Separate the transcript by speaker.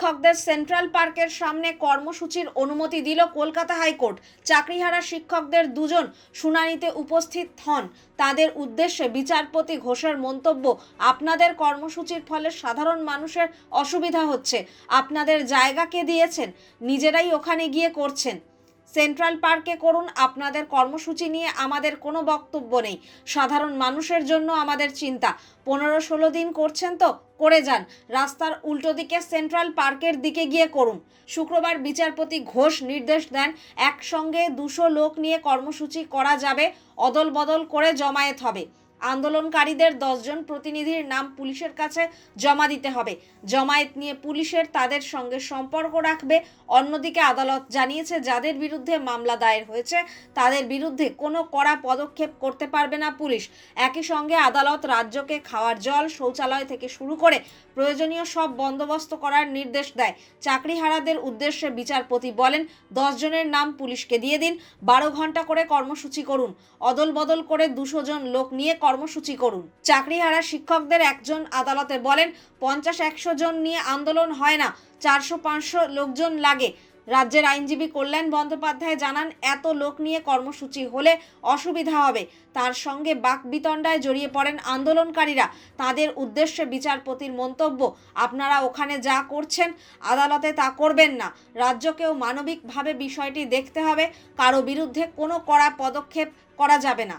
Speaker 1: শিক্ষকদের সেন্ট্রাল পার্কের সামনে কর্মসূচির অনুমতি দিল কলকাতা হাইকোর্ট। চাকরিহারা শিক্ষকদের দুজন শুনানিতে উপস্থিত হন। তাদের উদ্দেশ্যে বিচারপতি ঘোষের মন্তব্য, আপনাদের কর্মসূচির ফলে সাধারণ মানুষের অসুবিধা হচ্ছে। আপনাদের জায়গা কে দিয়েছেন? নিজেরাই ওখানে গিয়ে করছেন। সেন্ট্রাল পার্কে করুন, আপনাদের কর্মসূচি নিয়ে আমাদের কোনো বক্তব্য নেই। সাধারণ মানুষের জন্য আমাদের চিন্তা। 15-16 দিন করছেন তো করে যান, রাস্তার উল্টো দিকে সেন্ট্রাল পার্কের দিকে গিয়ে করুন। শুক্রবার বিচারপতি ঘোষ নির্দেশ দেন, একসঙ্গে 200 লোক নিয়ে কর্মসূচি করা যাবে, অদল বদল করে জমায়েত হবে। আন্দোলনকারীদের 10 জন প্রতিনিধির নাম পুলিশের কাছে জমা দিতে হবে। জমায়েত নিয়ে পুলিশের তাদের সঙ্গে সম্পর্ক রাখবে। অন্যদিকে আদালত জানিয়েছে, যাদের বিরুদ্ধে মামলা দায়ের হয়েছে তাদের বিরুদ্ধে কোনো কড়া পদক্ষেপ করতে পারবে না পুলিশ। একই সঙ্গে আদালত রাজ্যকে খাওয়ার জল, শৌচালয় থেকে শুরু করে প্রয়োজনীয় সব বন্দোবস্ত করার নির্দেশ দেয়। চাকরিহারাদের উদ্দেশ্যে বিচারপতি বলেন, 10 জনের নাম পুলিশকে দিয়ে দিন, 12 ঘন্টা করে কর্মসূচি করুন, অদল বদল করে 200 জন লোক নিয়ে কর্মসূচি করুন। চাকরিহারা শিক্ষকদের একজন আদালতে বলেন, 50-100 জন নিয়ে আন্দোলন হয় না, 400-500 লোকজন লাগে। রাজ্যের আইনজীবী কল্যাণ বন্দ্যোপাধ্যায় জানান, এত লোক নিয়ে কর্মসূচি হলে অসুবিধা হবে। তার সঙ্গে বাকবিতণ্ডায় জড়িয়ে পড়েন আন্দোলনকারীরা। তাদের উদ্দেশ্যে বিচারপতির মন্তব্য, আপনারা ওখানে যা করছেন আদালতে তা করবেন না। রাজ্যকেও মানবিকভাবে বিষয়টি দেখতে হবে, কারো বিরুদ্ধে কোনো কড়া পদক্ষেপ করা যাবে না।